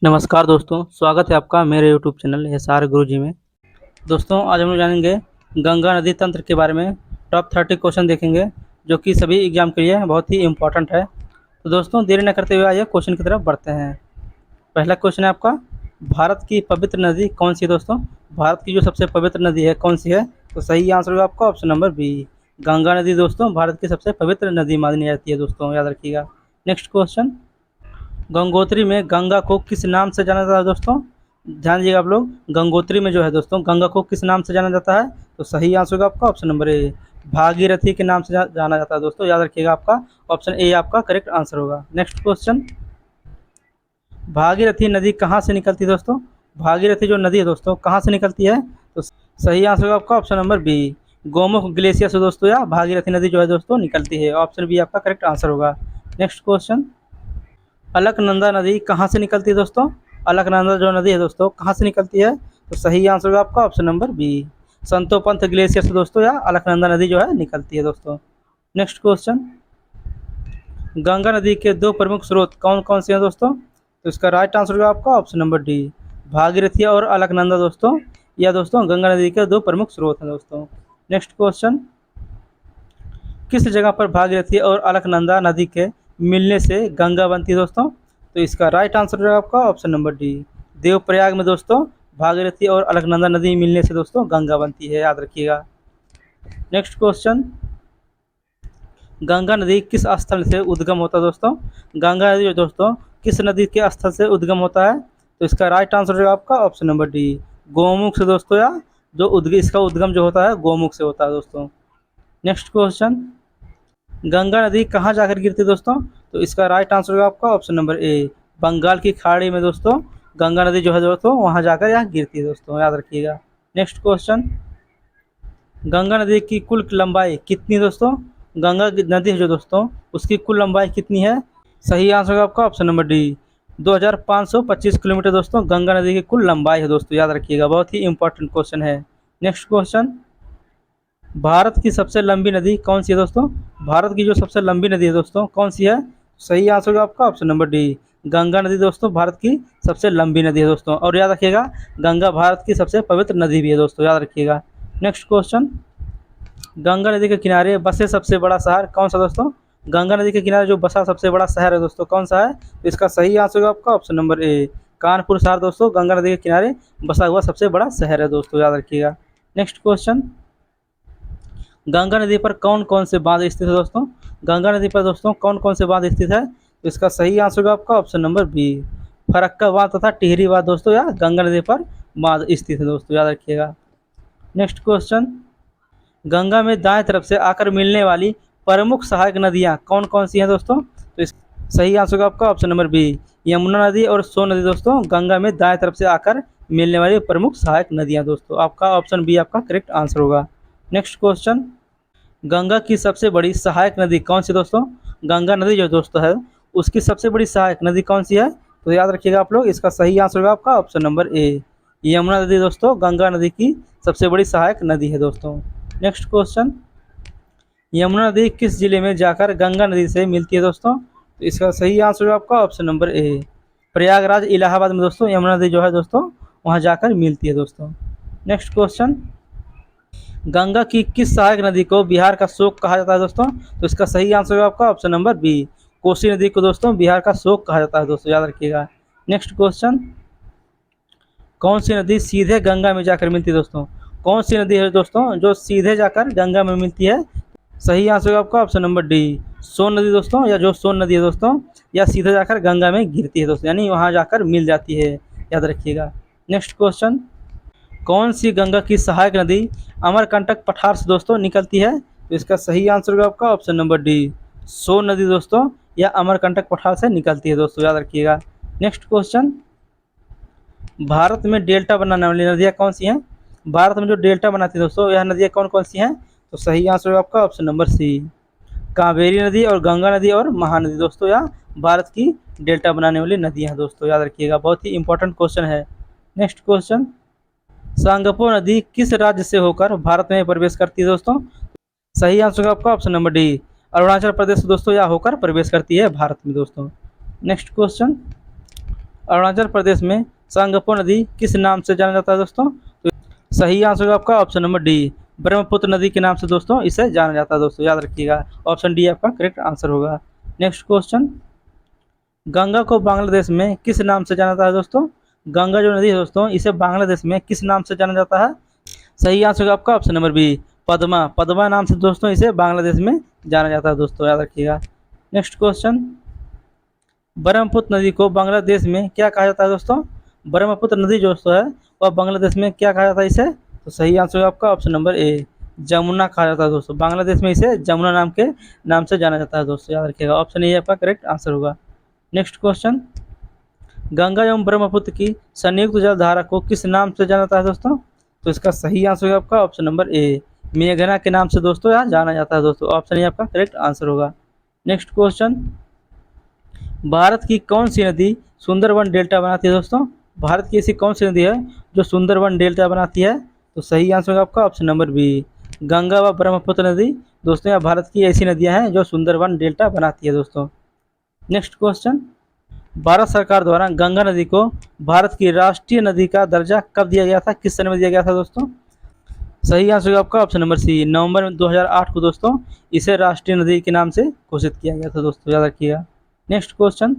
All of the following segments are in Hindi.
नमस्कार दोस्तों, स्वागत है आपका मेरे यूट्यूब चैनल एसआर गुरुजी में। दोस्तों आज हम लोग जानेंगे गंगा नदी तंत्र के बारे में। टॉप 30 क्वेश्चन देखेंगे जो कि सभी एग्जाम के लिए बहुत ही इम्पोर्टेंट है। तो दोस्तों देरी न करते हुए आइए क्वेश्चन की तरफ बढ़ते हैं। पहला क्वेश्चन है आपका, भारत की पवित्र नदी कौन सी है दोस्तों? भारत की जो सबसे पवित्र नदी है कौन सी है? तो सही आंसर होगा आपका ऑप्शन नंबर बी, गंगा नदी। दोस्तों भारत की सबसे पवित्र नदी मानी जाती है, दोस्तों याद रखिएगा। नेक्स्ट क्वेश्चन, गंगोत्री में गंगा को किस नाम से जाना जाता है दोस्तों? ध्यान दीजिएगा आप लोग, गंगोत्री में जो है दोस्तों गंगा को किस नाम से जाना जाता है? तो सही आंसर होगा आपका ऑप्शन नंबर ए, भागीरथी के नाम से जाना जाता है दोस्तों, याद रखिएगा। आपका ऑप्शन ए आपका करेक्ट आंसर होगा। नेक्स्ट क्वेश्चन, भागीरथी नदी कहाँ से निकलती है दोस्तों? भागीरथी जो नदी है दोस्तों कहाँ से निकलती है? तो सही आंसर होगा आपका option number B, Gomukh glacier से दोस्तों या भागीरथी नदी जो है दोस्तों निकलती है। ऑप्शन बी आपका करेक्ट आंसर होगा। नेक्स्ट क्वेश्चन, अलकनंदा नदी कहाँ से निकलती है दोस्तों? अलकनंदा जो नदी है दोस्तों कहाँ से निकलती है? तो सही आंसर होगा आपका ऑप्शन नंबर बी, संतोपंथ ग्लेशियर से दोस्तों या अलकनंदा नदी जो है निकलती है दोस्तों। नेक्स्ट क्वेश्चन, गंगा नदी के दो प्रमुख स्रोत कौन कौन से हैं दोस्तों? तो इसका राइट आंसर होगा आपका ऑप्शन नंबर डी, भागीरथी और अलकनंदा दोस्तों, या दोस्तों गंगा नदी के दो प्रमुख स्रोत हैं दोस्तों। नेक्स्ट क्वेश्चन, किस जगह पर भागीरथी और अलकनंदा नदी के मिलने से गंगा बनती है दोस्तों? तो इसका राइट आंसर है आपका ऑप्शन नंबर डी, देवप्रयाग में दोस्तों भागीरथी और अलकनंदा नदी मिलने से दोस्तों गंगा बनती है, याद रखिएगा। नेक्स्ट क्वेश्चन, गंगा नदी किस स्थल से उद्गम होता है दोस्तों? गंगा नदी दोस्तों किस नदी के स्थल से उद्गम होता है? तो इसका राइट आंसर है आपका ऑप्शन नंबर डी, गोमुख से दोस्तों, या जो इसका उद्गम जो होता है गोमुख से होता है दोस्तों। नेक्स्ट क्वेश्चन, गंगा नदी कहाँ जाकर गिरती है दोस्तों? तो इसका राइट आंसर होगा आपका ऑप्शन नंबर ए, बंगाल की खाड़ी में दोस्तों गंगा नदी जो है दोस्तों वहाँ जाकर यहाँ गिरती है दोस्तों, याद रखिएगा। नेक्स्ट क्वेश्चन, गंगा नदी की कुल लंबाई कितनी दोस्तों? गंगा नदी जो दोस्तों उसकी कुल लंबाई कितनी है? सही आंसर होगा आपका ऑप्शन नंबर डी, 2525 किलोमीटर दोस्तों गंगा नदी की कुल लंबाई है दोस्तों, याद रखिएगा। बहुत ही इंपॉर्टेंट क्वेश्चन है। नेक्स्ट क्वेश्चन, भारत की सबसे लंबी नदी कौन सी है दोस्तों? भारत की जो सबसे लंबी नदी है दोस्तों कौन सी है? सही आंसर होगा आपका ऑप्शन नंबर डी, गंगा नदी दोस्तों भारत की सबसे लंबी नदी है दोस्तों, और याद रखिएगा गंगा भारत की सबसे पवित्र नदी भी है दोस्तों, याद रखिएगा। नेक्स्ट क्वेश्चन, गंगा नदी के किनारे बसे सबसे बड़ा शहर कौन सा दोस्तों? गंगा नदी के किनारे जो बसा सबसे बड़ा शहर है दोस्तों कौन सा है? तो इसका सही आंसर होगा आपका ऑप्शन नंबर ए, कानपुर शहर दोस्तों गंगा नदी के किनारे बसा हुआ सबसे बड़ा शहर है दोस्तों, याद रखिएगा। नेक्स्ट क्वेश्चन, गंगा नदी पर कौन कौन से बांध स्थित है दोस्तों? गंगा नदी पर दोस्तों कौन कौन से बांध स्थित है? तो इसका सही आंसर होगा आपका ऑप्शन नंबर बी, फरक्का बांध तथा टिहरी बांध दोस्तों या गंगा नदी पर बांध स्थित है दोस्तों, याद रखिएगा। नेक्स्ट क्वेश्चन, गंगा में दाएं तरफ से आकर मिलने वाली प्रमुख सहायक नदियां कौन कौन सी हैं दोस्तों? तो इस सही आंसर होगा आपका ऑप्शन नंबर बी, यमुना नदी और सोन नदी दोस्तों गंगा में दाएं तरफ से आकर मिलने वाली प्रमुख सहायक नदियां दोस्तों, आपका ऑप्शन बी आपका करेक्ट आंसर होगा। नेक्स्ट क्वेश्चन, गंगा की सबसे बड़ी सहायक नदी कौन सी दोस्तों? गंगा नदी जो दोस्तों है उसकी सबसे बड़ी सहायक नदी कौन सी है? तो याद रखिएगा आप लोग, इसका सही आंसर होगा आपका ऑप्शन नंबर ए, यमुना नदी दोस्तों गंगा नदी की सबसे बड़ी सहायक नदी है दोस्तों। नेक्स्ट क्वेश्चन, यमुना नदी किस जिले में जाकर गंगा नदी से मिलती है दोस्तों? तो इसका सही आंसर होगा आपका option number A, Prayagraj Allahabad में दोस्तों यमुना नदी जो है दोस्तों वहाँ जाकर मिलती है दोस्तों। नेक्स्ट क्वेश्चन, गंगा की किस सहायक नदी को बिहार का शोक कहा जाता है दोस्तों? तो इसका सही आंसर होगा आपका ऑप्शन नंबर बी, कोसी नदी को दोस्तों बिहार का शोक कहा जाता है दोस्तों, याद रखिएगा। नेक्स्ट क्वेश्चन, कौन सी नदी सीधे गंगा में जाकर मिलती है दोस्तों? कौन सी नदी है दोस्तों जो सीधे जाकर गंगा में मिलती है? सही आंसर होगा आपका ऑप्शन नंबर डी, सोन नदी दोस्तों, या जो सोन नदी है दोस्तों या सीधे जाकर गंगा में गिरती है दोस्तों, यानी वहाँ जाकर मिल जाती है, याद रखिएगा। नेक्स्ट क्वेश्चन, कौन सी गंगा की सहायक नदी अमरकंटक पठार से दोस्तों निकलती है? तो इसका सही आंसर होगा आपका ऑप्शन नंबर डी, सोन नदी दोस्तों या अमरकंटक पठार से निकलती है दोस्तों, याद रखिएगा। नेक्स्ट क्वेश्चन, भारत में डेल्टा बनाने वाली नदियाँ कौन सी हैं? भारत में जो डेल्टा बनाती है दोस्तों यह नदियाँ कौन कौन सी हैं? तो सही आंसर होगा आपका ऑप्शन नंबर सी, कावेरी नदी और गंगा नदी और महानदी दोस्तों या भारत की डेल्टा बनाने वाली नदियाँ हैं दोस्तों, याद रखिएगा। बहुत ही इंपॉर्टेंट क्वेश्चन है। नेक्स्ट क्वेश्चन, सांगपो नदी किस राज्य से होकर भारत में प्रवेश करती है दोस्तों? सही आंसर होगा आपका option number D, Arunachal Pradesh दोस्तों या होकर प्रवेश करती है भारत में दोस्तों। नेक्स्ट क्वेश्चन, अरुणाचल प्रदेश में सांगपो नदी किस नाम से जाना जाता है दोस्तों? तो सही आंसर होगा आपका ऑप्शन नंबर डी, ब्रह्मपुत्र नदी के नाम से दोस्तों इसे जाना जाता है दोस्तों, याद रखिएगा। ऑप्शन डी आपका करेक्ट आंसर होगा। नेक्स्ट क्वेश्चन, गंगा को बांग्लादेश में किस नाम से जाना जाता है दोस्तों? गंगा जो नदी है दोस्तों, इसे बांग्लादेश में किस नाम से जाना जाता है? सही आंसर होगा आपका option number B, Padma. Padma नाम से दोस्तों इसे बांग्लादेश में जाना जाता है दोस्तों, याद रखिएगा। नेक्स्ट क्वेश्चन, ब्रह्मपुत्र नदी को बांग्लादेश में क्या कहा जाता है दोस्तों? ब्रह्मपुत्र नदी जो दोस्तों है वह बांग्लादेश में क्या कहा जाता है इसे? तो सही आंसर होगा आपका ऑप्शन नंबर ए, जमुना कहा जाता है दोस्तों। बांग्लादेश में इसे जमुना नाम से जाना जाता है दोस्तों, याद रखिएगा। ऑप्शन ए आपका करेक्ट आंसर होगा। नेक्स्ट क्वेश्चन, गंगा एवं ब्रह्मपुत्र की संयुक्त जलधारा को किस नाम से जाना जाता है दोस्तों? तो इसका सही आंसर होगा आपका ऑप्शन नंबर ए, मेघना के नाम से दोस्तों यहाँ जाना जाता है दोस्तों। ऑप्शन ए आपका करेक्ट आंसर होगा। नेक्स्ट क्वेश्चन, भारत की कौन सी नदी सुंदरवन डेल्टा बनाती है दोस्तों? भारत की ऐसी कौन सी नदी है जो सुंदरवन डेल्टा बनाती है? तो सही आंसर होगा आपका ऑप्शन नंबर बी, गंगा व ब्रह्मपुत्र नदी दोस्तों यह भारत की ऐसी नदियां हैं जो सुंदरवन डेल्टा बनाती है दोस्तों। नेक्स्ट क्वेश्चन, भारत सरकार द्वारा गंगा नदी को भारत की राष्ट्रीय नदी का दर्जा कब दिया गया था, किस सन में दिया गया था दोस्तों? सही आंसर होगा आपका ऑप्शन नंबर सी, नवंबर 2008 को दोस्तों इसे राष्ट्रीय नदी के नाम से घोषित किया गया था दोस्तों, याद रखिएगा। नेक्स्ट क्वेश्चन,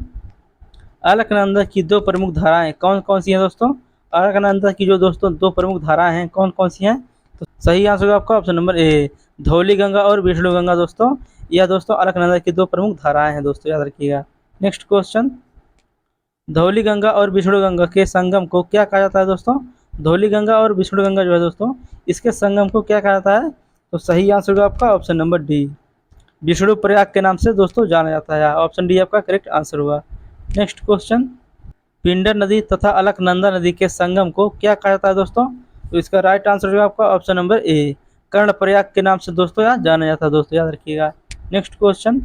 अलकनंदा की दो प्रमुख धाराएं कौन कौन सी हैं दोस्तों? अलकनंदा की जो दोस्तों दो प्रमुख धाराएं हैं कौन कौन सी हैं? तो सही आंसर होगा आपका option number A, Dhauli Ganga और विष्णु गंगा दोस्तों, यह दोस्तों अलकनंदा की दो प्रमुख धाराएं हैं दोस्तों, याद रखिएगा। नेक्स्ट क्वेश्चन, धौली गंगा और विष्णु गंगा के संगम को क्या कहा जाता है दोस्तों? धौली गंगा और विष्णु गंगा जो है दोस्तों इसके संगम को क्या कहा जाता है? तो सही आंसर होगा आपका option number D, Vishnu Prayag के नाम से दोस्तों जाना जाता है। ऑप्शन डी आपका करेक्ट आंसर होगा। नेक्स्ट क्वेश्चन, पिंडर नदी तथा अलकनंदा नदी के संगम को क्या कहा जाता है दोस्तों? तो इसका राइट आंसर होगा आपका ऑप्शन नंबर ए, कर्णप्रयाग के नाम से दोस्तों यहाँ जाना जाता है दोस्तों, याद रखिएगा। नेक्स्ट क्वेश्चन,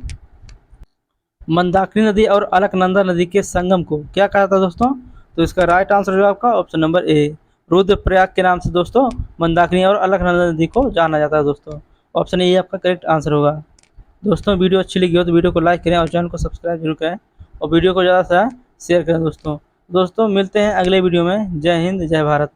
मंदाकिनी नदी और अलकनंदा नदी के संगम को क्या कहा जाता है दोस्तों? तो इसका राइट आंसर होगा आपका ऑप्शन नंबर ए, रुद्रप्रयाग के नाम से दोस्तों मंदाकिनी और अलकनंदा नदी को जाना जाता है दोस्तों। ऑप्शन ए आपका करेक्ट आंसर होगा। दोस्तों वीडियो अच्छी लगी हो तो वीडियो को लाइक करें और चैनल को सब्सक्राइब जरूर करें और वीडियो को ज़्यादा से ज़्यादा शेयर करें दोस्तों। मिलते हैं अगले वीडियो में। जय हिंद, जय भारत।